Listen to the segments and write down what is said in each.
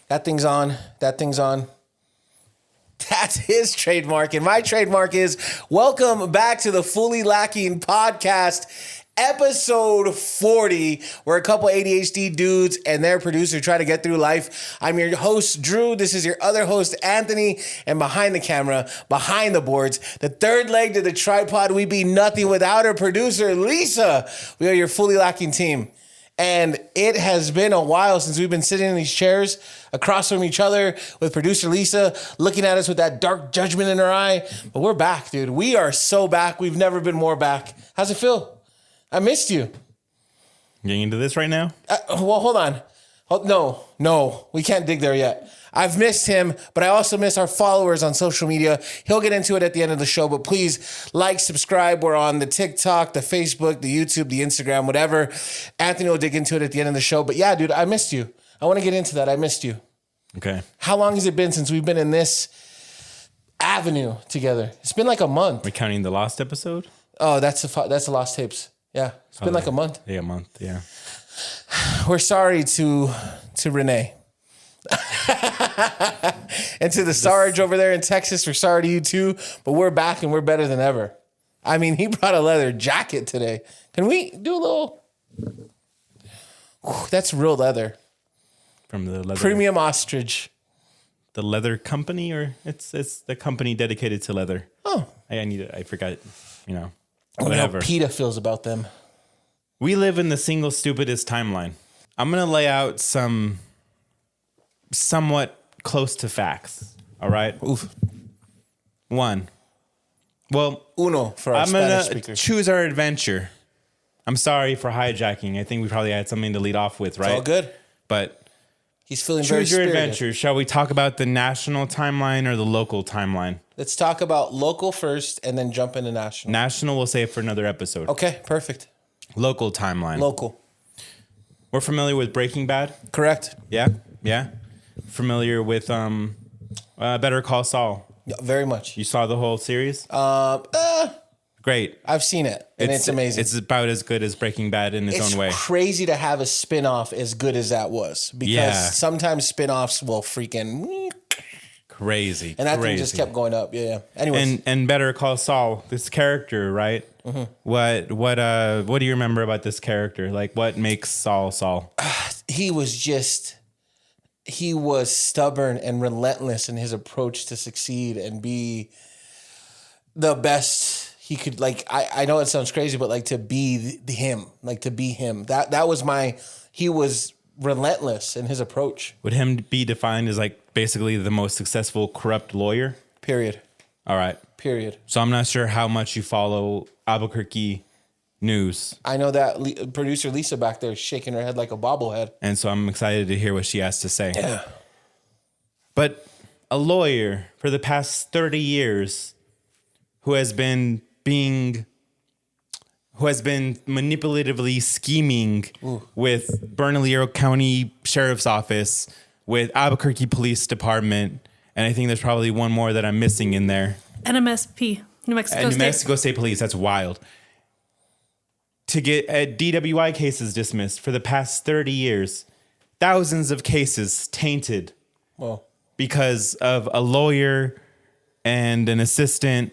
That thing's on. That thing's on. That's his trademark. And my trademark is welcome back to the Fully Lacking podcast, episode 40, where a couple ADHD dudes and their producer try to get through life. I'm your host, Drew. This is your other host, Anthony. And behind the camera, behind the boards, the third leg to the tripod, we be nothing without our producer, Lisa. We are your Fully Lacking team. And it has been a while since we've been sitting in these chairs across from each other with producer Lisa looking at us with that dark judgment in her eye. But we're back, dude. We are so back. We've never been more back. How's it feel? I missed you. Getting into this right now? Well, hold on. No, we can't dig there yet. I've missed him, but I also miss our followers on social media. He'll get into it at the end of the show, but please like, subscribe. We're on the TikTok, the Facebook, the YouTube, the Instagram, whatever. Anthony will dig into it at the end of the show. But yeah, dude, I missed you. I want to get into that. I missed you. Okay. How long has it been since we've been in this avenue together? It's been like a month. We're counting the lost episode? Oh, that's the lost tapes. Yeah, it's been like a month. Yeah, a month, yeah. We're sorry to Renee. And to the Sarge over there in Texas, we're sorry to you too, but we're back and we're better than ever. I mean, he brought a leather jacket today. Can we do a little? That's real leather. From the leather. Premium ostrich. The leather company, or it's the company dedicated to leather. Oh. I forgot, Whatever. whatever. How PETA feels about them. We live in the single stupidest timeline. I'm going to lay out some somewhat close to facts. All right. Oof. One. Well, Uno for our I'm Spanish going to speakers. choose our adventure. I'm sorry for hijacking. I think we probably had something to lead off with, right? It's all good. But He's feeling very choose your spirited. adventure. Shall we talk about the national timeline or the local timeline? Let's talk about local first and then jump into national. National, we'll save for another episode. Okay, perfect. Local timeline. Local. We're familiar with Breaking Bad? Correct. Yeah? Yeah? Familiar with Better Call Saul? Yeah, very much. You saw the whole series? Great. I've seen it, and it's amazing. It's about as good as Breaking Bad in its own way. It's crazy to have a spin-off as good as that was, because sometimes spin-offs will freaking Crazy. and that thing just kept going up. Yeah. Anyways, And Better Call Saul, this character, right? Mm-hmm. What do you remember about this character? Like, what makes Saul Saul? he was stubborn and relentless in his approach to succeed and be the best he could. Like, I know it sounds crazy, but like to be him. That was he was relentless in his approach. Would him be defined as like basically the most successful corrupt lawyer? Period. All right. Period. So I'm not sure how much you follow Albuquerque news. I know that producer Lisa back there is shaking her head like a bobblehead. And so I'm excited to hear what she has to say. Yeah. But a lawyer for the past 30 years who has been manipulatively scheming with Bernalillo County Sheriff's Office, with Albuquerque Police Department, and I think there's probably one more that I'm missing in there. NMSP, New Mexico And State. New Mexico State Police, that's wild. To get DWI cases dismissed for the past 30 years, thousands of cases tainted because of a lawyer and an assistant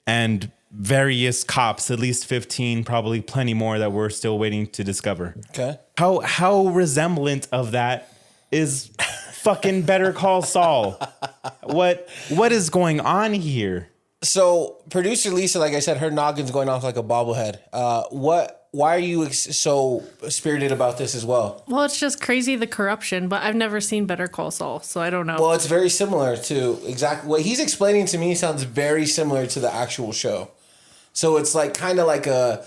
and various cops, at least 15, probably plenty more that we're still waiting to discover. Okay. How resemblant of that is fucking Better Call Saul? What is going on here? So producer Lisa, like I said, her noggin's going off like a bobblehead. Why are you so spirited about this as well? Well, it's just crazy, the corruption, but I've never seen Better Call Saul, so I don't know. Well, it's very similar to exactly what he's explaining to me. Sounds very similar to the actual show. So it's like kind of like a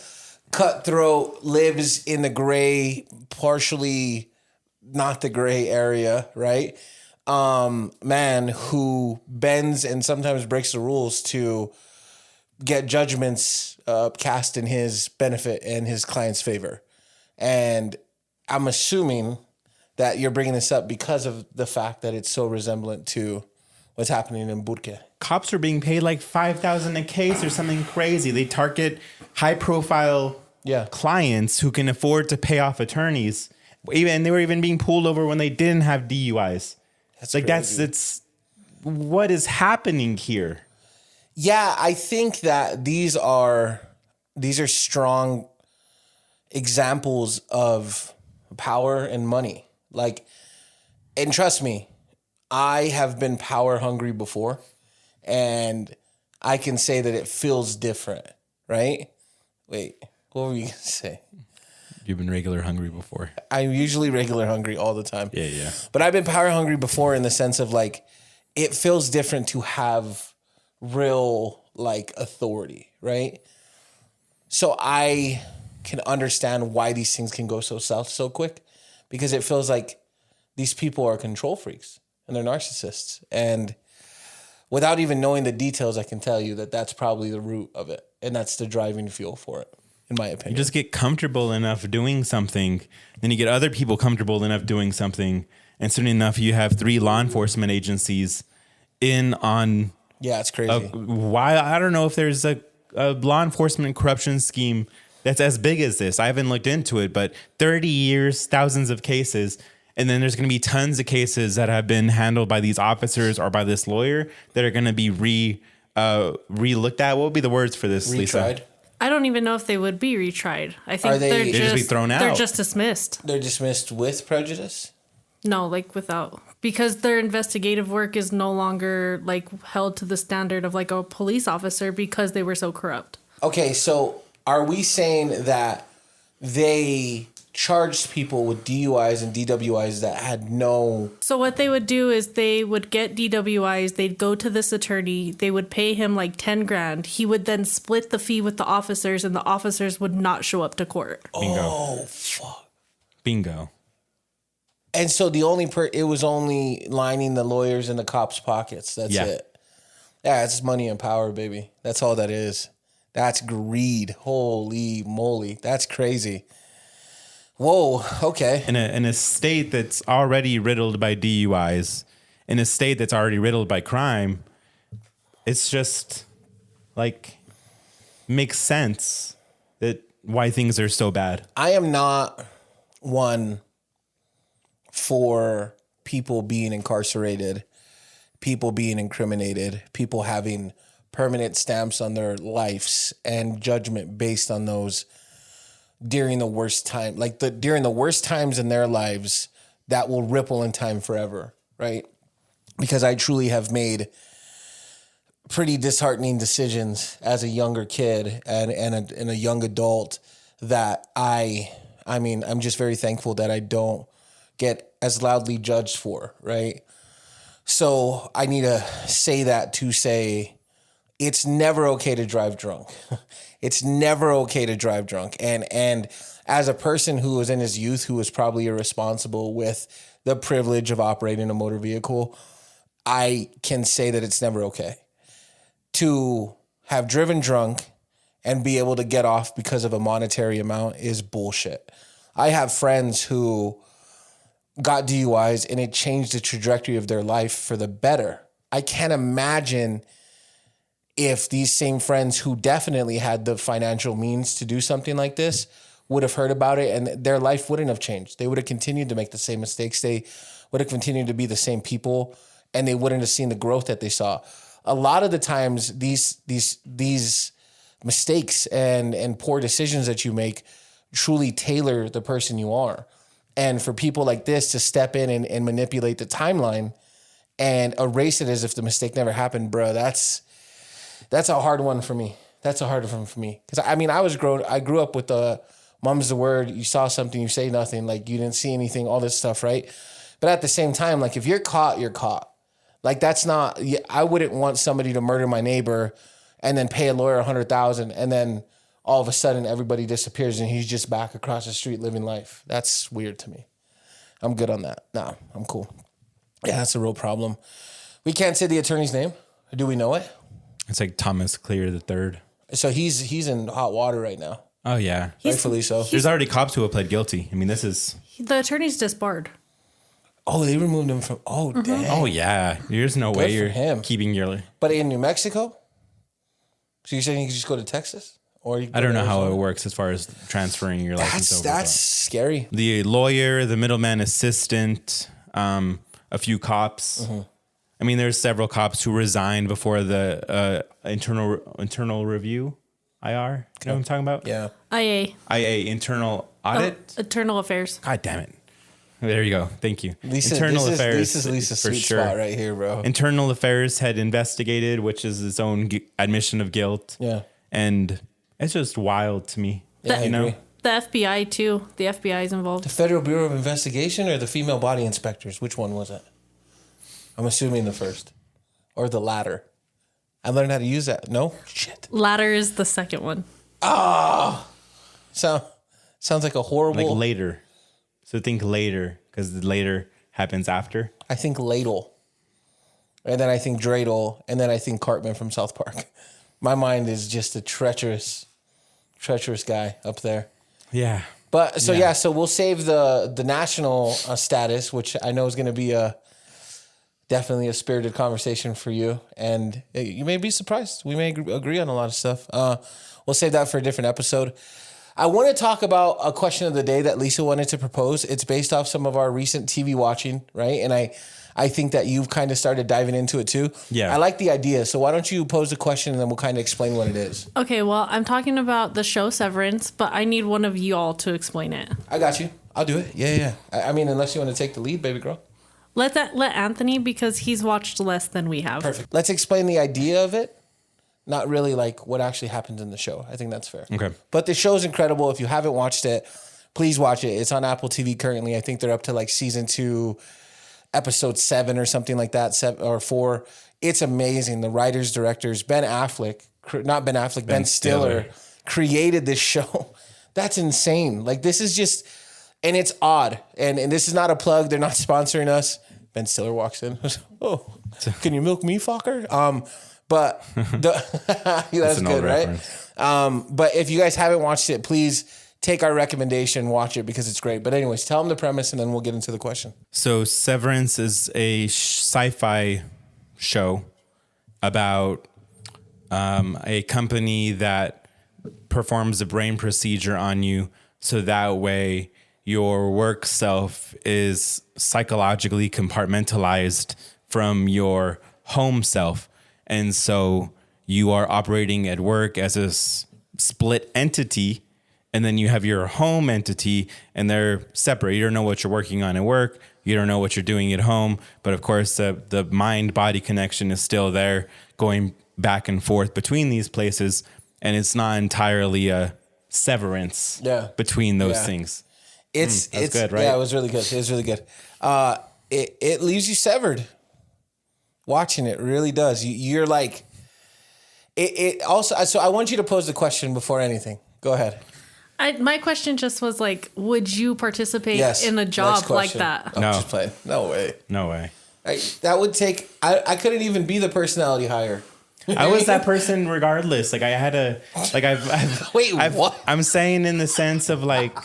cutthroat, lives in the gray, partially not the gray area, right? Man who bends and sometimes breaks the rules to get judgments cast in his benefit and his client's favor. And I'm assuming that you're bringing this up because of the fact that it's so resemblant to what's happening in Burke. Cops are being paid like $5,000 a case or something crazy. They target high-profile clients who can afford to pay off attorneys. And they were even being pulled over when they didn't have DUIs. It's what is happening here. Yeah, I think that these are strong examples of power and money. Like, and trust me, I have been power hungry before, and I can say that it feels different, right? Wait, what were you gonna say? You've been regular hungry before. I'm usually regular hungry all the time. Yeah. But I've been power hungry before in the sense of like, it feels different to have real like authority, right? So I can understand why these things can go so south so quick, because it feels like these people are control freaks and they're narcissists. And without even knowing the details, I can tell you that that's probably the root of it. And that's the driving fuel for it, in my opinion. You just get comfortable enough doing something, then you get other people comfortable enough doing something, and soon enough you have 3 law enforcement agencies in on. Yeah, it's crazy. Why? I don't know if there's a law enforcement corruption scheme that's as big as this. I haven't looked into it, but 30 years, thousands of cases. And then there's going to be tons of cases that have been handled by these officers or by this lawyer that are going to be re-looked at. What would be the words for this, Retried. Lisa? I don't even know if they would be retried. I think They'd they're just be thrown out. They're just dismissed. They're dismissed with prejudice? No, like without, because their investigative work is no longer like held to the standard of like a police officer because they were so corrupt. Okay, so are we saying that they charged people with DUIs and DWIs that had no... So what they would do is they would get DWIs, they'd go to this attorney, they would pay him like 10 grand. He would then split the fee with the officers, and the officers would not show up to court. Bingo. Oh, fuck. Bingo. And so the only it was only lining the lawyers and the cops' pockets. That's it. Yeah, it's money and power, baby. That's all that is. That's greed. Holy moly. That's crazy. Whoa, okay. In a state that's already riddled by DUIs, in a state that's already riddled by crime, it's just like makes sense that why things are so bad. I am not one for people being incarcerated, people being incriminated, people having permanent stamps on their lives and judgment based on those during the worst time, like during the worst times in their lives that will ripple in time forever, right? Because I truly have made pretty disheartening decisions as a younger kid and a young adult that I'm just very thankful that I don't get as loudly judged for, right? So I need to say that to say it's never okay to drive drunk. It's never okay to drive drunk. And as a person who was in his youth, who was probably irresponsible with the privilege of operating a motor vehicle, I can say that it's never okay to have driven drunk and be able to get off because of a monetary amount is bullshit. I have friends who got DUIs and it changed the trajectory of their life for the better. I can't imagine if these same friends who definitely had the financial means to do something like this would have heard about it and their life wouldn't have changed. They would have continued to make the same mistakes. They would have continued to be the same people and they wouldn't have seen the growth that they saw. A lot of the times these mistakes and poor decisions that you make truly tailor the person you are. And for people like this to step in and manipulate the timeline and erase it as if the mistake never happened, bro, that's a hard one for me. That's a hard one for me. Because I grew up with the mum's the word, you saw something, you say nothing, like you didn't see anything, all this stuff, right? But at the same time, like if you're caught, you're caught. Like that's not, I wouldn't want somebody to murder my neighbor and then pay a lawyer $100,000 and then all of a sudden everybody disappears and he's just back across the street living life. That's weird to me. I'm good on that. Nah, I'm cool. Yeah, that's a real problem. We can't say the attorney's name. Do we know it? It's like Thomas Clear III. So he's in hot water right now. Oh, yeah. Rightfully so. There's already cops who have pled guilty. I mean, this is... The attorney's disbarred. Oh, they removed him from... Oh, dang. Oh, yeah. There's no way you're keeping your... But in New Mexico? So you're saying you can just go to Texas? Or I don't know how it works as far as transferring your license over. That's scary. The lawyer, the middleman assistant, a few cops. I mean, there's several cops who resigned before the internal review, IR. You know what I'm talking about? Yeah. IA, internal audit. Internal affairs. God damn it. There you go. Thank you. Lisa, Internal affairs. This is Lisa's for sweet sure. spot right here, bro. Internal affairs had investigated, which is its own admission of guilt. Yeah. And it's just wild to me. Yeah, you know? agree. The FBI too. The FBI is involved. The Federal Bureau of Investigation or the female body inspectors? Which one was it? I'm assuming the first. Or the latter. I learned how to use that. No? Shit. Ladder is the second one. Sounds like a horrible... Like later. So think later, because the later happens after. I think ladle. And then I think dreidel. And then I think Cartman from South Park. My mind is just a treacherous guy up there. Yeah. But so so we'll save the national status, which I know is going to be definitely a spirited conversation for you, and you may be surprised. We may agree on a lot of stuff. We'll save that for a different episode. I want to talk about a question of the day that Lisa wanted to propose. It's based off some of our recent TV watching, right? And I think that you've kind of started diving into it too. Yeah. I like the idea. So why don't you pose the question and then we'll kind of explain what it is. Okay, well, I'm talking about the show Severance, but I need one of y'all to explain it. I got you. I'll do it. Yeah. I mean, unless you want to take the lead, baby girl. Let Anthony, because he's watched less than we have. Perfect. Let's explain the idea of it. Not really like what actually happens in the show. I think that's fair. Okay. But the show's incredible. If you haven't watched it, please watch it. It's on Apple TV currently. I think they're up to like season 2, episode 7 or something like that, 7 or 4. It's amazing. The writers, directors, Ben Stiller created this show. That's insane. Like this is just, and it's odd. And this is not a plug. They're not sponsoring us. Ben Stiller walks in. Oh, can you milk me, fucker? But that's good, right? But if you guys haven't watched it, please take our recommendation, watch it because it's great. But anyways, tell them the premise and then we'll get into the question. So Severance is a sci-fi show about a company that performs a brain procedure on you so that way your work self is psychologically compartmentalized from your home self. And so you are operating at work as a split entity, and then you have your home entity, and they're separate. You don't know what you're working on at work. You don't know what you're doing at home. But of course, the mind-body connection is still there, going back and forth between these places. And it's not entirely a severance between those things. It's good, right? Yeah, it was really good. It was really good. It leaves you severed. Watching it really does. You're like, it also. So I want you to pose the question before anything. Go ahead. My question just was like, would you participate in a job like that? No, just playing. No way. No way. That would take. I couldn't even be the personality hire. I was that person regardless. Like I had a like I've wait. What? I'm saying in the sense of like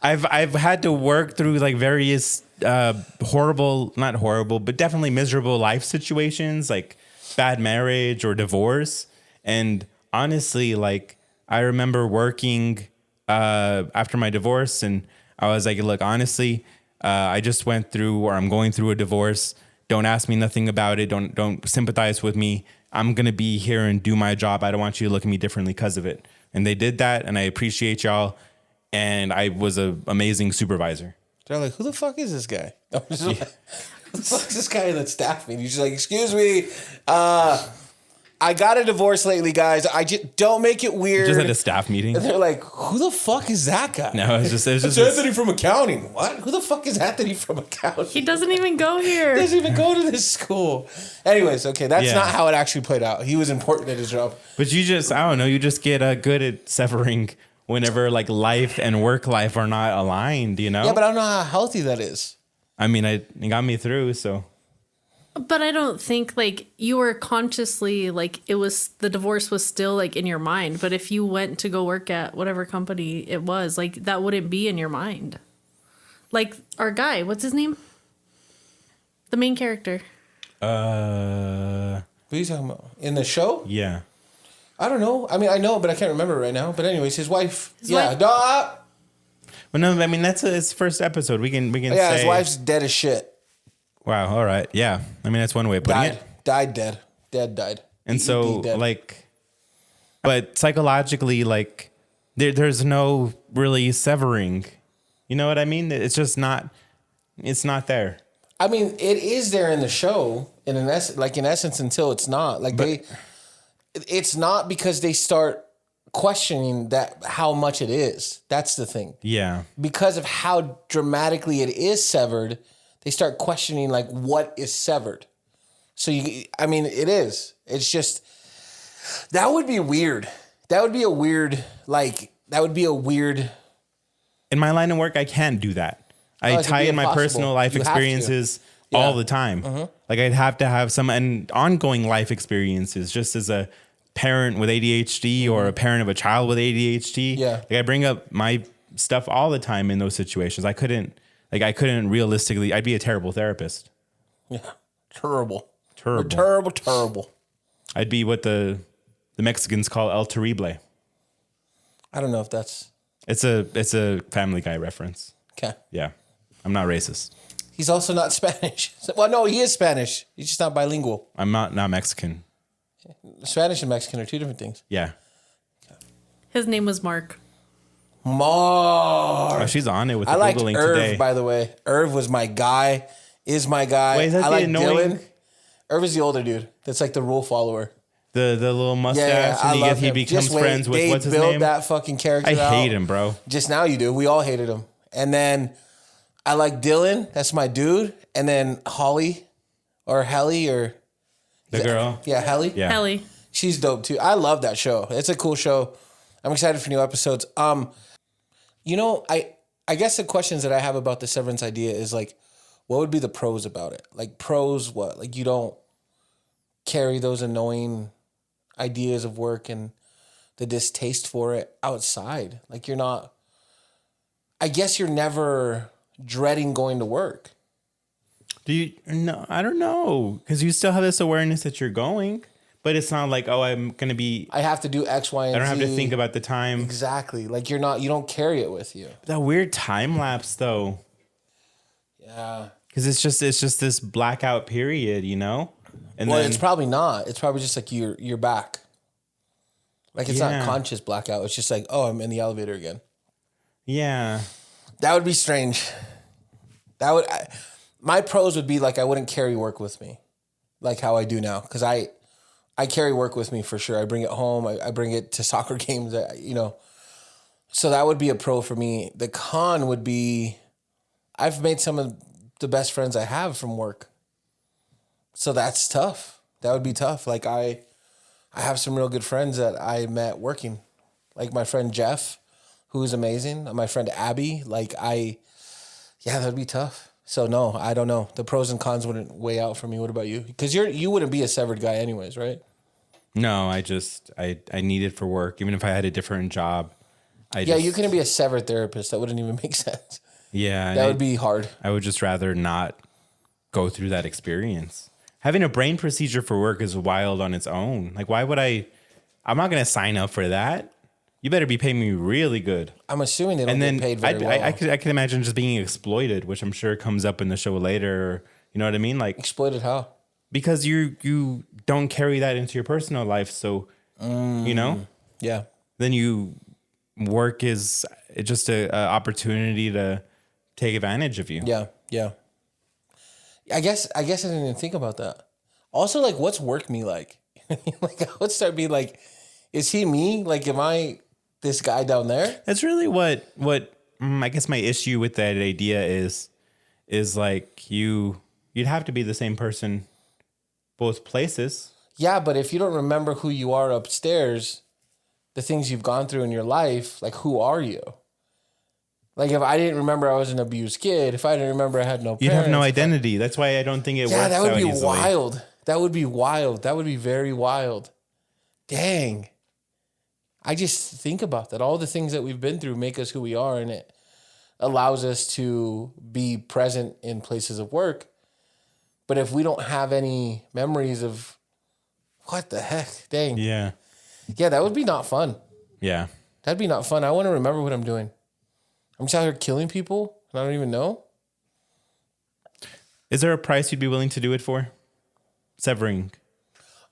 I've had to work through like various not horrible, but definitely miserable life situations, like bad marriage or divorce. And honestly, like I remember working after my divorce, and I was like, look, honestly, I just went through, or I'm going through a divorce. Don't ask me nothing about it. Don't sympathize with me. I'm going to be here and do my job. I don't want you to look at me differently because of it. And they did that, and I appreciate y'all. And I was an amazing supervisor. They're like, who the fuck is this guy? I'm just like, who the fuck is this guy in that staff meeting? He's just like, excuse me. I got a divorce lately, guys. I just don't make it weird. Just at a staff meeting. And they're like, who the fuck is that guy? No, it's just Anthony from accounting. What? Who the fuck is Anthony from accounting? He doesn't even go here. He doesn't even go to this school. Anyways, okay, that's not how it actually played out. He was important at his job. But you just, I don't know, you just get good at severing whenever like life and work life are not aligned, you know? Yeah, but I don't know how healthy that is. I mean, it got me through, so. But I don't think like you were consciously like the divorce was still like in your mind. But if you went to go work at whatever company it was, like that wouldn't be in your mind. Like our guy, what's his name? The main character. What are you talking about? In the show? Yeah. I don't know. I mean, I know, but I can't remember right now. But anyways, his wife. Wife? Well, no, I mean, that's his first episode. We can say. His wife's dead as shit. Wow. All right. Yeah. I mean, that's one way of putting Died. it. Died dead. Dead died. And so dead. like, but psychologically, like there's no really severing. You know what I mean? It's just not, it's not there. I mean, it is there in the show, in essence, until it's not. Like it's not because they start questioning that how much it is. That's the thing. Yeah. Because of how dramatically it is severed, they start questioning like what is severed. So I mean, it is. It's just that would be weird. That would be a weird. In my line of work, I can't do that. I tie in my personal life experiences all the time. Mm-hmm. Like I'd have to have some ongoing life experiences just as a parent with ADHD or a parent of a child with ADHD. Yeah. Like I bring up my stuff all the time in those situations. I couldn't realistically, I'd be a terrible therapist. Yeah. Terrible. Terrible. Terrible. I'd be what the Mexicans call El Terrible. I don't know if that's... It's a Family Guy reference. Okay. Yeah. I'm not racist. He's also not Spanish. Well, no, he is Spanish. He's just not bilingual. I'm not Mexican. Spanish and Mexican are two different things. Yeah. His name was Mark. Mark. Oh, she's on it with the I liked Googling Irv, today. by the way. Irv was my guy. Is my guy. Wait, is that I the like annoying- Dylan. Irv is the older dude. That's like the rule follower. The little mustache, Yeah, I and love he him. becomes Just wait, friends with they what's his build name? that fucking character I out. hate him, bro. Just now you do. We all hated him. And then I like Dylan. That's my dude. And then Holly or Helly or... The girl. Yeah, Helly. Yeah. Kelly. She's dope too. I love that show. It's a cool show. I'm excited for new episodes. You know, I guess the questions that I have about the Severance idea is like, what would be the pros about it? Like pros, what? Like you don't carry those annoying ideas of work and the distaste for it outside. Like you're not, I guess you're never dreading going to work. No, I don't know. Because you still have this awareness that you're going, but it's not like, oh, I'm going to be, I have to do X, Y, and Z. I don't have to think about the time. Exactly. Like you don't carry it with you. That weird time lapse though. Yeah. Because it's just this blackout period, you know? And Well, then, it's probably not. It's probably just like you're back. Like it's Yeah. not conscious blackout. It's just like, oh, I'm in the elevator again. yeah. That would be strange. My pros would be like I wouldn't carry work with me, like how I do now, because I carry work with me for sure. I bring it home. I bring it to soccer games. So that would be a pro for me. The con would be, I've made some of the best friends I have from work. So that's tough. That would be tough. Like I have some real good friends that I met working, like my friend Jeff, who's amazing. My friend Abby, that would be tough. So no, I don't know. The pros and cons wouldn't weigh out for me. What about you? Because you wouldn't be a severed guy anyways, right? No, I need it for work. Even if I had a different job. You couldn't be a severed therapist. That wouldn't even make sense. Yeah. That would be hard. I would just rather not go through that experience. Having a brain procedure for work is wild on its own. Like, why would I'm not going to sign up for that. You better be paying me really good. I'm assuming they don't get paid very well. I could imagine just being exploited, which I'm sure comes up in the show later. You know what I mean? Like Exploited how? because you don't carry that into your personal life. So, you know, Yeah. then work is just a opportunity to take advantage of you. Yeah. Yeah. I guess I didn't even think about that. Also, like, what's work me like? Like, I would start being like, is he me? Like, am I this guy down there? That's really what I guess my issue with that idea is like you'd have to be the same person both places. Yeah, but if you don't remember who you are upstairs, the things you've gone through in your life, like, who are you? Like, if I didn't remember I was an abused kid, if I didn't remember I had no parents. You'd have no identity. That's why I don't think it works. Yeah, that would be easily. wild. That would be wild. That would be very wild. Dang. I just think about that. All the things that we've been through make us who we are, and it allows us to be present in places of work. But if we don't have any memories of what the heck, dang. Yeah. Yeah, that would be not fun. Yeah. That'd be not fun. I want to remember what I'm doing. I'm just out here killing people and I don't even know. Is there a price you'd be willing to do it for? Severing.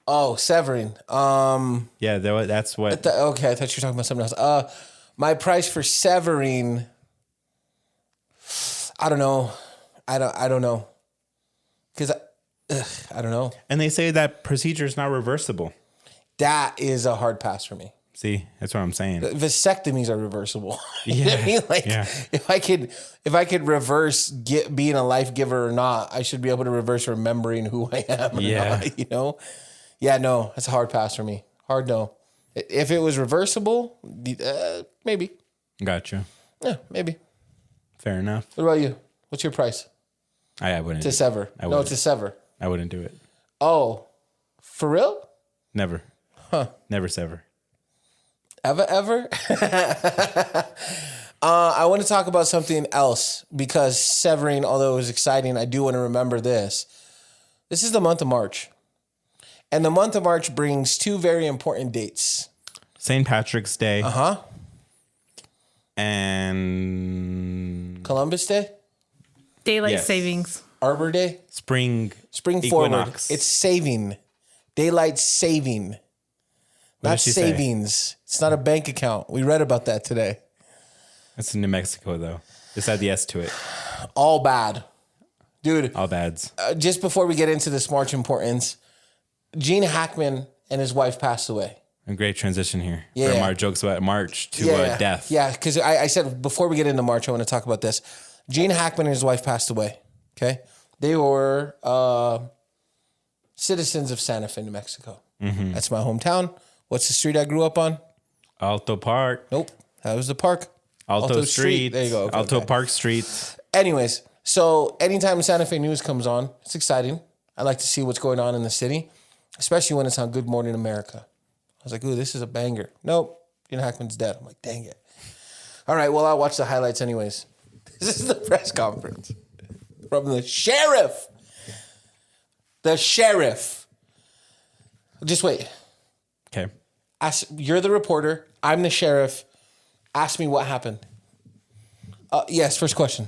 Oh, severing. Yeah, that's what. Okay, I thought you were talking about something else. My price for severing, I don't know. I don't know. Because I don't know. And they say that procedure is not reversible. That is a hard pass for me. See, that's what I'm saying. Vasectomies are reversible. Yeah. You know what I mean? Like, Yeah. if I could reverse being a life giver or not, I should be able to reverse remembering who I am or not, you know? Yeah, no, that's a hard pass for me. Hard no. If it was reversible, maybe. Gotcha. Yeah, maybe. Fair enough. What about you? What's your price? I wouldn't. To sever. No, to sever. I wouldn't do it. Oh, for real? Never. Huh. Never sever. Ever? I want to talk about something else because severing, although it was exciting, I do want to remember this. This is the month of March. And the month of March brings two very important dates. St. Patrick's Day. Uh-huh. And Columbus Day? Daylight savings. Arbor Day? Spring forward. equinox. It's saving. Daylight saving. Not savings. Say? It's not a bank account. We read about that today. That's in New Mexico, though. Just add the S to it. All bad. Dude. All bads. Just before we get into this March importance, Gene Hackman and his wife passed away. A great transition here. Yeah. From our jokes about March to death. Yeah, because I said before we get into March, I want to talk about this. Gene Hackman and his wife passed away. Okay. They were citizens of Santa Fe, New Mexico. Mm-hmm. That's my hometown. What's the street I grew up on? Alto Park. Nope. That was the park. Alto Street. There you go. Okay, Alto Park Street. Anyways, so anytime Santa Fe news comes on, it's exciting. I like to see what's going on in the city, especially when it's on Good Morning America. I was like, ooh, this is a banger. Nope. Gene Hackman's dead. I'm like, dang it. All right, well, I'll watch the highlights anyways. This is the press conference from the sheriff. The sheriff. Just wait. Okay. You're the reporter. I'm the sheriff. Ask me what happened. Yes, first question.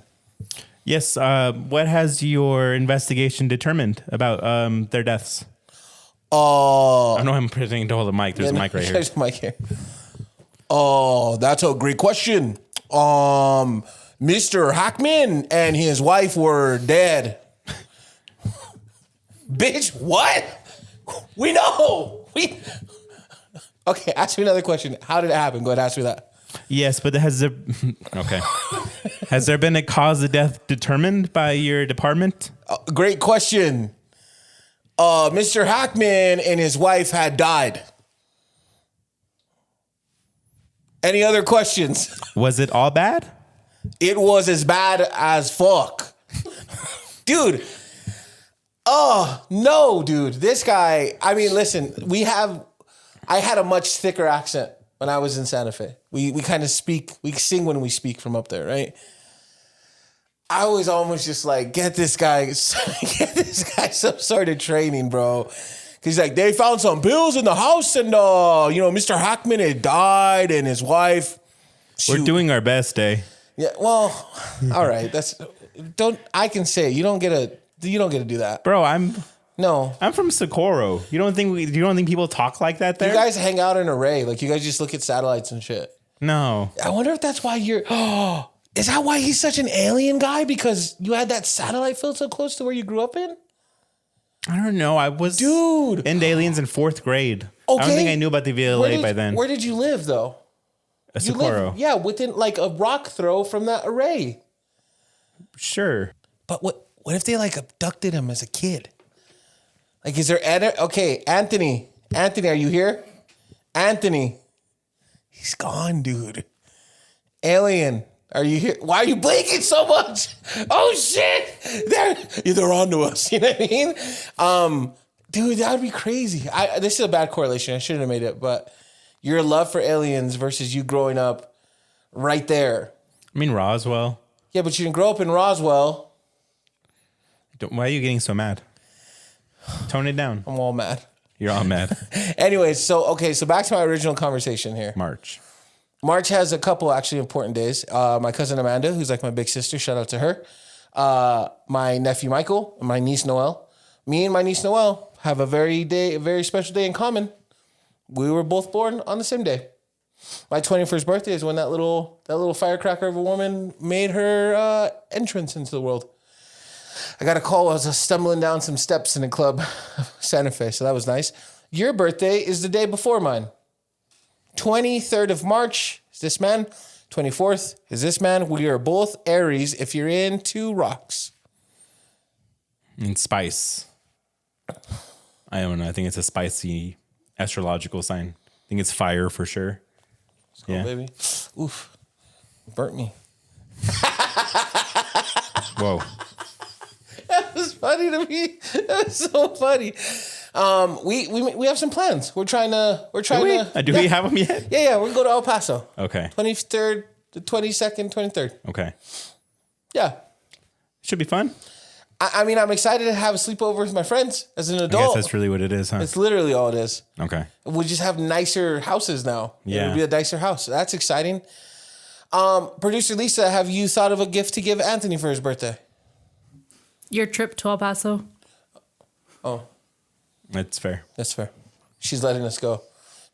Yes. What has your investigation determined about their deaths? I know I'm pretending to hold a mic. There's a mic right here. There's a mic here. Oh, that's a great question. Mr. Hackman and his wife were dead. Bitch, what? We know. Okay, ask me another question. How did it happen? Go ahead, ask me that. Yes, but has there has there been a cause of death determined by your department? Great question. Mr. Hackman and his wife had died. Any other questions? Was it all bad? It was as bad as fuck. Dude. Oh, no, dude. This guy, I mean, listen, I had a much thicker accent when I was in Santa Fe. We kind of sing when we speak from up there, right? I was almost just like, get this guy some sort of training, bro. He's like, they found some bills in the house and, Mr. Hackman had died and his wife. We're doing our best, eh? Yeah, well, all right. I can say it. You don't get to do that. Bro, I'm from Socorro. You don't think people talk like that there? You guys hang out in Array. Like, you guys just look at satellites and shit. No. I wonder if that's why is that why he's such an alien guy? Because you had that satellite field so close to where you grew up in? I don't know. I was into aliens in 4th grade. Okay. I don't think I knew about the VLA by then. Where did you live, though? Socorro. Within like a rock throw from that Array. Sure. But what if they like abducted him as a kid? Like, is there Anthony, are you here? Anthony. He's gone, dude. Alien, are you here? Why are you blinking so much? Oh shit! They're onto us. You know what I mean? Dude, that would be crazy. This is a bad correlation. I shouldn't have made it, but your love for aliens versus you growing up right there. I mean Roswell. Yeah, but you didn't grow up in Roswell. Why are you getting so mad? Tone it down. I'm all mad. You're all mad. Anyways, so back to my original conversation here. March has a couple actually important days. My cousin Amanda, who's like my big sister, shout out to her. my nephew Michael and my niece Noelle. Me and my niece Noelle have a very special day in common. We were both born on the same day. My 21st birthday is when that little firecracker of a woman made her entrance into the world. I got a call. I was stumbling down some steps in a club, Santa Fe, so that was nice. Your birthday is the day before mine. 23rd of March is this man. 24th is this man. We are both Aries if you're into rocks. And spice. I don't know. I think it's a spicy astrological sign. I think it's fire for sure. Let's go, baby. Oof. Burnt me. Whoa. That was funny to me. That was so funny. We have some plans. We're trying to. Do we have them yet? Yeah. We're gonna go to El Paso. Okay. 23rd, the 22nd, 23rd. Okay. Yeah. Should be fun. I mean, I'm excited to have a sleepover with my friends as an adult. I guess that's really what it is, huh? It's literally all it is. Okay. We just have nicer houses now. Yeah. It'll be a nicer house. That's exciting. Producer Lisa, have you thought of a gift to give Anthony for his birthday? Your trip to El Paso. Oh. That's fair. That's fair. She's letting us go.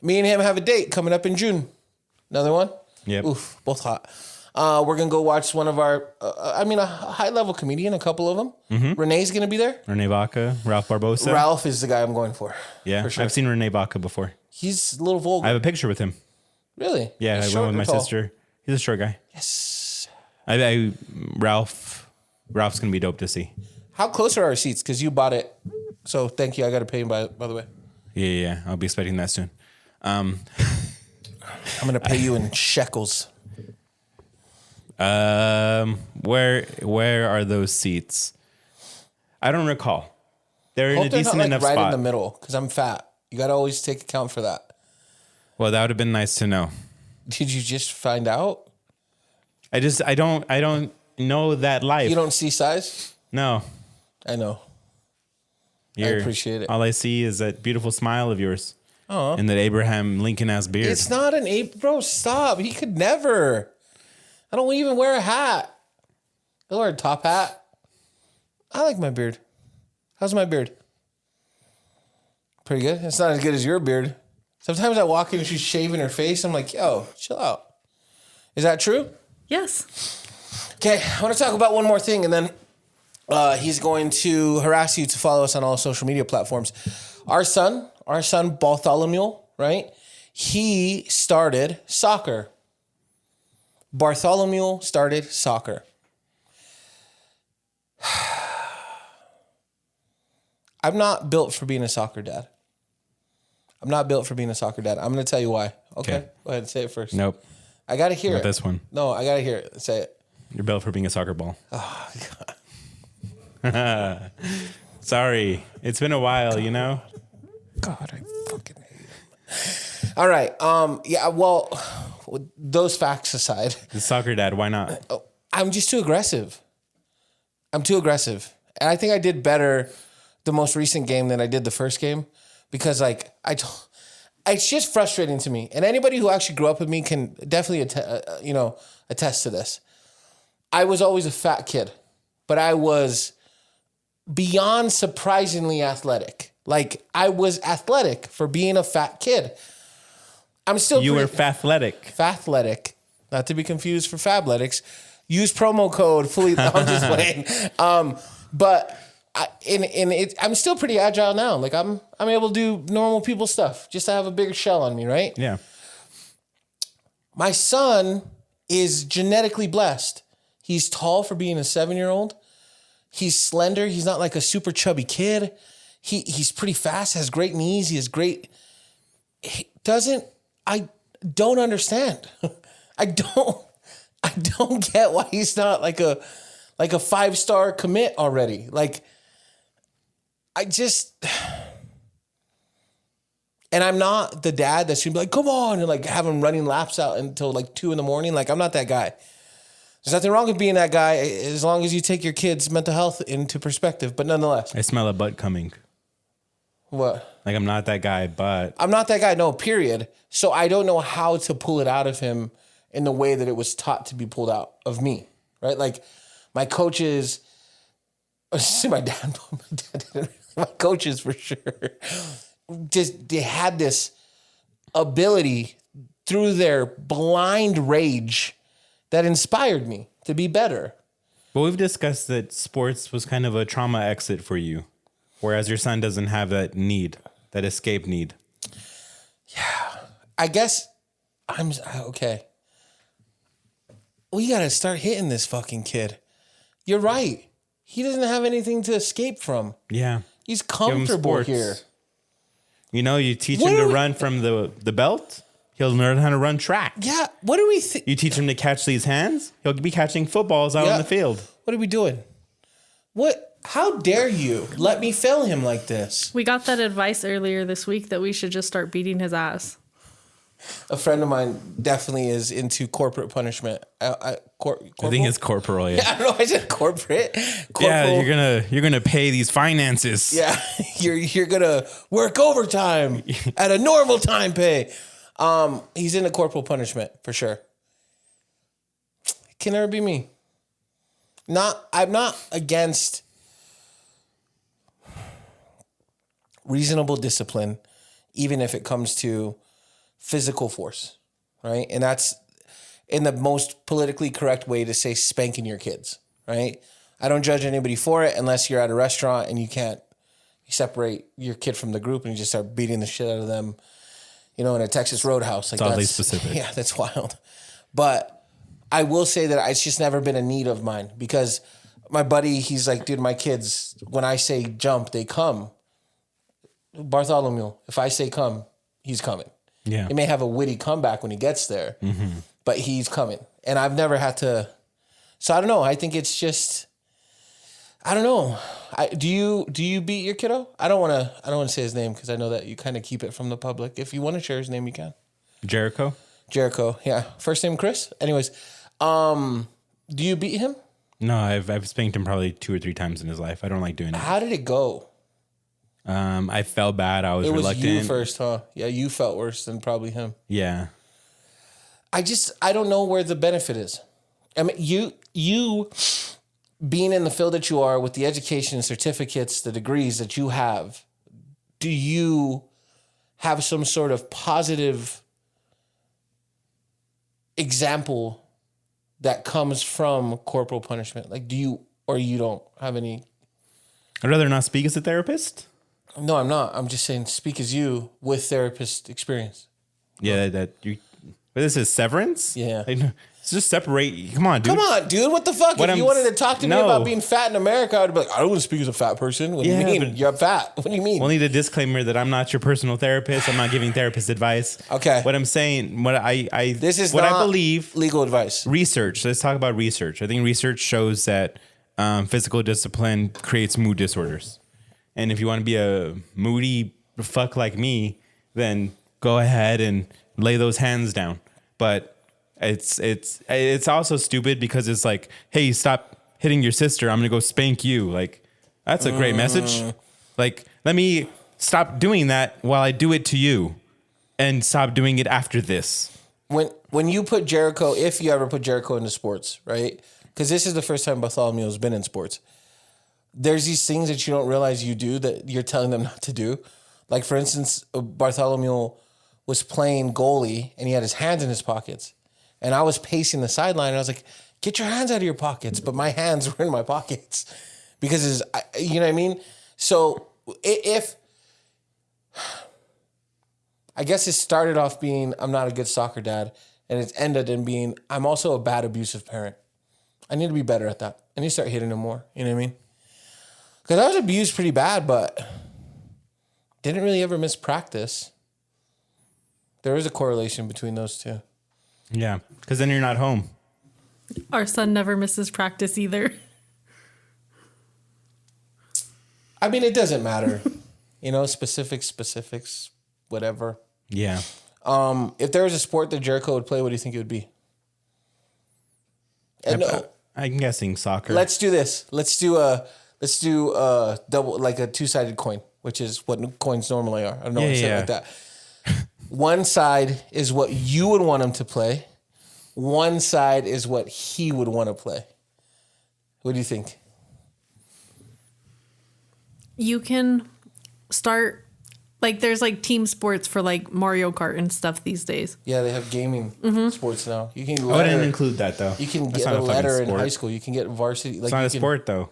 Me and him have a date coming up in June. Another one? Yep. Oof, both hot. We're going to go watch one of our, a high-level comedian, a couple of them. Mm-hmm. Renee's going to be there. Renee Vaca, Ralph Barbosa. Ralph is the guy I'm going for. Yeah, for sure. I've seen Renee Vaca before. He's a little vulgar. I have a picture with him. Really? Yeah, He's I went with my tall? sister. He's a short guy. Yes. Ralph's going to be dope to see. How close are our seats? Because you bought it. So thank you. I got to pay him by the way. Yeah. I'll be expecting that soon. I'm going to pay you in shekels. Where are those seats? I don't recall. They're in a decent enough right spot. in the middle because I'm fat. You got to always take account for that. Well, that would have been nice to know. Did you just find out? I don't know that life. You don't see size? No. I know. I appreciate it. All I see is that beautiful smile of yours. Oh. And that Abraham Lincoln-ass beard. It's not an ape. Bro, stop. He could never. I don't even wear a hat. I wear a top hat. I like my beard. How's my beard? Pretty good. It's not as good as your beard. Sometimes I walk in and she's shaving her face. I'm like, yo, chill out. Is that true? Yes. Okay, I want to talk about one more thing, and then he's going to harass you to follow us on all social media platforms. Our son Bartholomew, right? He started soccer. Bartholomew started soccer. I'm not built for being a soccer dad. I'm going to tell you why. Okay. Go ahead and say it first. Nope. I got to hear Not it. this one. No, I got to hear it. Say it. You're built for being a soccer ball. Oh, God. Sorry. It's been a while, you know? God, I fucking hate him. All right. Yeah, well, those facts aside. The soccer dad, why not? I'm just too aggressive. I'm too aggressive. And I think I did better the most recent game than I did the first game because, like, it's just frustrating to me. And anybody who actually grew up with me can definitely, attest to this. I was always a fat kid, but I was beyond surprisingly athletic. Like, I was athletic for being a fat kid. I'm still You were fathletic. Fathletic, not to be confused for Fabletics. Use promo code fully. I'm just playing. But I'm still pretty agile now. Like I'm able to do normal people stuff. Just to have a bigger shell on me, right? Yeah. My son is genetically blessed. He's tall for being a 7-year-old. He's slender. He's not like a super chubby kid. He's pretty fast. Has great knees. He has great. I don't understand. I don't get why he's not like a 5-star commit already. Like, and I'm not the dad that's gonna be like, come on, and like have him running laps out until like 2 a.m. Like, I'm not that guy. There's nothing wrong with being that guy as long as you take your kids' mental health into perspective. But nonetheless, I smell a butt coming. What? Like, I'm not that guy, but I'm not that guy. No, period. So I don't know how to pull it out of him in the way that it was taught to be pulled out of me, right? Like, my coaches my dad, my coaches for sure. Just they had this ability through their blind rage that inspired me to be better. But we've discussed that sports was kind of a trauma exit for you, whereas your son doesn't have that need, that escape need. Yeah, I guess I'm okay. We got to start hitting this fucking kid. You're right. He doesn't have anything to escape from. Yeah. He's comfortable here. You know, you teach him to run from the belt, he'll learn how to run track. Yeah. What do we think? You teach him to catch these hands, he'll be catching footballs out on the field. What are we doing? What? How dare you let me fail him like this? We got that advice earlier this week that we should just start beating his ass. A friend of mine definitely is into corporate punishment. I think it's corporal. Yeah. I don't know. I said corporate. Yeah, you're gonna pay these finances. Yeah, you're gonna work overtime at a normal time pay. He's into corporal punishment for sure. It can never be me. I'm not against reasonable discipline, even if it comes to physical force, right? And that's in the most politically correct way to say spanking your kids, right? I don't judge anybody for it unless you're at a restaurant and you separate your kid from the group and you just start beating the shit out of them, in a Texas Roadhouse. Like, oddly specific. Yeah, that's wild. But I will say that it's just never been a need of mine because my buddy, he's like, dude, my kids, when I say jump, they come. Bartholomew, if I say come, he's coming. Yeah. He may have a witty comeback when he gets there, but he's coming. And I've never had to. So I don't know. I think it's just, I don't know. Do you beat your kiddo? I don't want to say his name because I know that you kind of keep it from the public. If you want to share his name, you can. Jericho. Yeah. First name Chris. Anyways, do you beat him? No, I've spanked him probably 2 or 3 times in his life. I don't like doing it. How did it go? I felt bad. I was reluctant. It was you first, huh? Yeah, you felt worse than probably him. Yeah. I don't know where the benefit is. I mean, you being in the field that you are with the education, certificates, the degrees that you have, do you have some sort of positive example that comes from corporal punishment? Like, do you, or you don't have any? I'd rather not speak as a therapist. No, I'm not. I'm just saying speak as you with therapist experience. Yeah, but this is Severance? Yeah. It's just separate. Come on, dude. Come on, dude. What the fuck? If you wanted to talk to me about being fat in America, I'd be like, I don't want to speak as a fat person. What do you mean? You're fat. What do you mean? We'll need a disclaimer that I'm not your personal therapist. I'm not giving therapist advice. Okay. What I'm saying, this is what not I believe. Legal advice. Research. Let's talk about research. I think research shows that physical discipline creates mood disorders. And if you want to be a moody fuck like me, then go ahead and lay those hands down. But it's also stupid because it's like, hey, stop hitting your sister. I'm going to go spank you. Like, that's a great message. Like, let me stop doing that while I do it to you and stop doing it after this. When you put Jericho, if you ever put Jericho into sports, right? Because this is the first time Bartholomew has been in sports. There's these things that you don't realize you do that you're telling them not to do. Like, for instance, Bartholomew was playing goalie and he had his hands in his pockets. And I was pacing the sideline and I was like, get your hands out of your pockets. But my hands were in my pockets because you know what I mean? So I guess it started off being, I'm not a good soccer dad. And it's ended in being, I'm also a bad abusive parent. I need to be better at that. I need to start hitting him more. You know what I mean? Because I was abused pretty bad, but didn't really ever miss practice. There is a correlation between those two. Yeah, because then you're not home. Our son never misses practice either. I mean, it doesn't matter. Specifics, whatever. Yeah. If there was a sport that Jericho would play, what do you think it would be? I'm guessing soccer. Let's do this. Let's do double, like a 2-sided coin, which is what coins normally are. I don't know what to say like that. One side is what you would want him to play. One side is what he would want to play. What do you think? you can start, like, there's like team sports for like Mario Kart and stuff these days. Yeah, they have gaming sports now. You can. I wouldn't include that though. You can That's get not a fucking letter in sport. high school. You can get varsity. Like It's not you a sport though.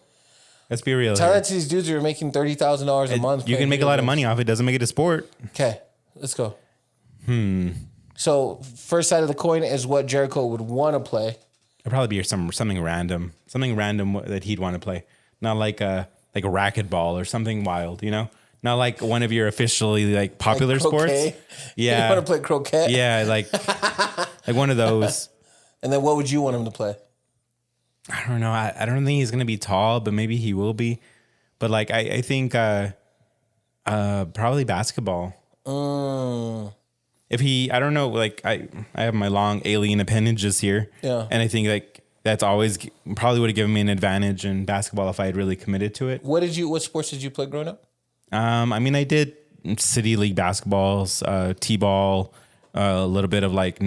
Let's be real. Tell here. that to these dudes who are making $30,000 a month. You can make a lot of money off it. Doesn't make it a sport. Okay, let's go. So first side of the coin is what Jericho would want to play. It'd probably be something random that he'd want to play. Not like a racquetball or something wild, you know? Not like one of your officially like popular Like croquet? sports. Yeah. You want to play croquet? Yeah, like one of those. And then what would you want him to play? I don't know. I don't think he's gonna be tall, but maybe he will be. But like I think probably basketball. If he, I don't know, like I have my long alien appendages here. Yeah. And I think like that's always probably would have given me an advantage in basketball if I had really committed to it. What sports did you play growing up? I mean, I did city league basketballs, t-ball, a little bit of like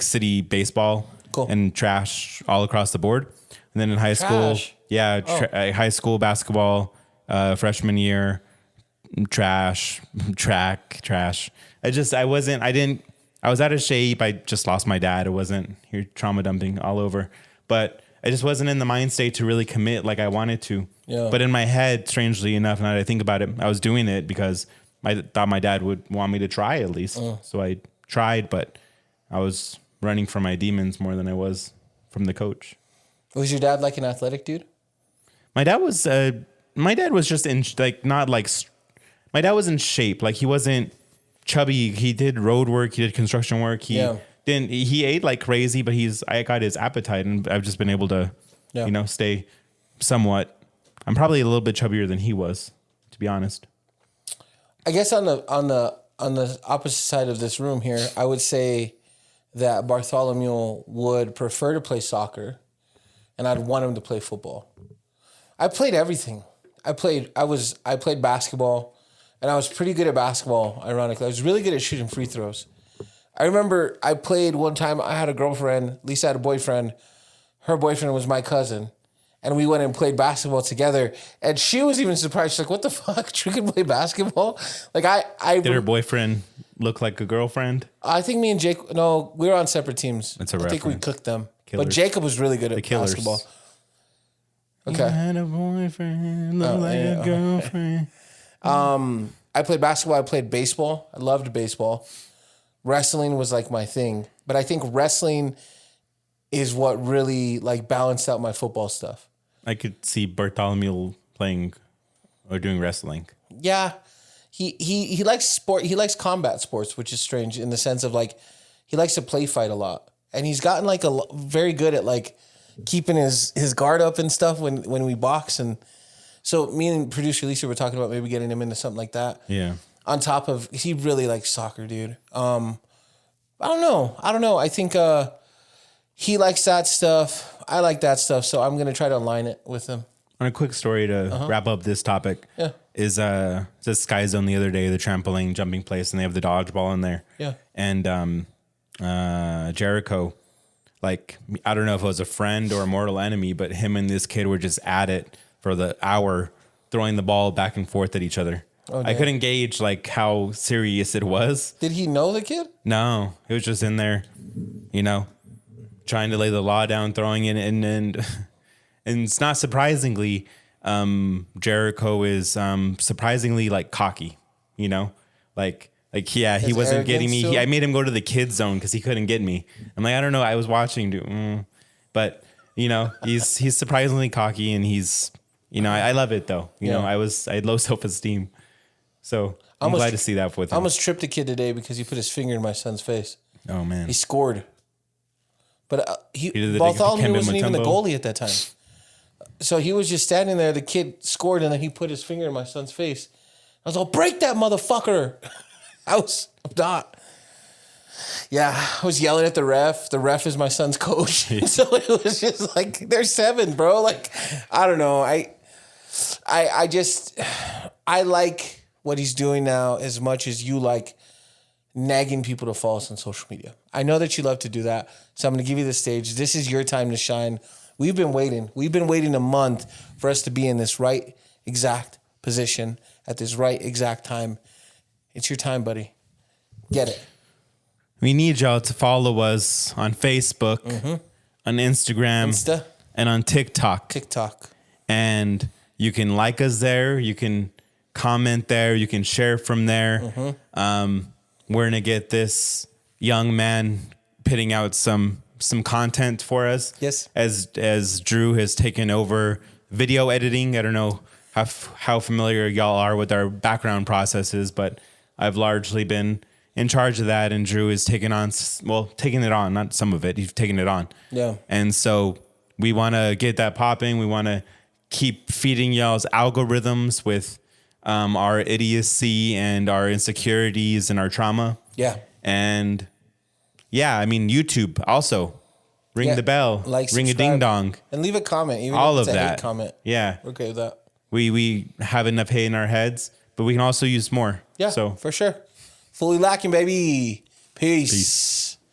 city baseball, Cool. and trash all across the board. And then in high school, high school basketball, freshman year, track. I was out of shape. I just lost my dad. It wasn't here trauma dumping all over, but I just wasn't in the mind state to really commit like I wanted to. Yeah. But in my head, strangely enough, now that I think about it, I was doing it because I thought my dad would want me to try at least. So I tried, but I was running from my demons more than I was from the coach. Was your dad like an athletic dude? My dad was just in my dad was in shape. Like he wasn't chubby. He did road work. He did construction work. He ate like crazy, but I got his appetite, and I've just been able to, stay somewhat. I'm probably a little bit chubbier than he was, to be honest. I guess on the opposite side of this room here, I would say that Bartholomew would prefer to play soccer, and I'd want him to play football. I played everything. I played basketball, and I was pretty good at basketball, ironically. I was really good at shooting free throws. I remember I played one time, I had a girlfriend, Lisa had a boyfriend. Her boyfriend was my cousin. And we went and played basketball together. And she was even surprised. She's like, what the fuck? You can play basketball? Like Did her boyfriend look like a girlfriend? I think me and Jake, no, we were on separate teams. That's a I think we reference. cooked them. Killers. But Jacob was really good at basketball. Okay. You had a boyfriend, look like a girlfriend. I played basketball. I played baseball. I loved baseball. Wrestling was like my thing. But I think wrestling is what really like balanced out my football stuff. I could see Bartholomew playing or doing wrestling. Yeah. He likes sport. He likes combat sports, which is strange in the sense of like he likes to play fight a lot. And he's gotten like very good at like keeping his guard up and stuff when we box. And so me and producer Lisa were talking about maybe getting him into something like that. Yeah. On top of, he really likes soccer, dude. I don't know. I think he likes that stuff. I like that stuff. So I'm going to try to align it with him. On a quick story to wrap up this topic is this Sky Zone the other day, the trampoline jumping place, and they have the dodgeball in there. Yeah. And Jericho, like, I don't know if it was a friend or a mortal enemy, but him and this kid were just at it for the hour, throwing the ball back and forth at each other. Oh, I couldn't gauge like how serious it was. Did he know the kid? No, it was just in there, trying to lay the law down, throwing it in, and it's not surprisingly, Jericho is surprisingly like cocky, like he His wasn't getting me. arrogance I made him go to the kids zone because he couldn't get me. I'm like, I don't know. I was watching, but he's surprisingly cocky, and he's I love it though. I had low self-esteem, so I'm glad to see that with him. I almost tripped a kid today because he put his finger in my son's face. Oh man, He scored. But did the Bartholomew Dikembe wasn't even the Mutombo. goalie at that time. So he was just standing there. The kid scored, and then he put his finger in my son's face. I was like, break that motherfucker. I was not. Yeah, I was yelling at the ref. The ref is my son's coach. So it was just like, they're 7, bro. Like, I don't know. I just like what he's doing now as much as you like nagging people to follow us on social media. I know that you love to do that. So I'm going to give you the stage. This is your time to shine. We've been waiting. We've been waiting a month for us to be in this right exact position at this right exact time. It's your time, buddy. Get it. We need y'all to follow us on Facebook, on Instagram, Insta. and on TikTok. And you can like us there. You can comment there. You can share from there. We're gonna get this young man pitting out some content for us. Yes. As Drew has taken over video editing. I don't know how familiar y'all are with our background processes, but I've largely been in charge of that, and Drew is taking it on, not some of it. He's taking it on. Yeah. And so we want to get that popping. We want to keep feeding y'all's algorithms with our idiocy and our insecurities and our trauma. Yeah. And yeah, I mean, YouTube also. Ring the bell. Ring a ding dong. And leave a comment. Even all if it's of a that. hate comment. Yeah. We're okay with that. We have enough hate in our heads, but we can also use more. Yeah, so for sure. Fully lacking, baby. Peace.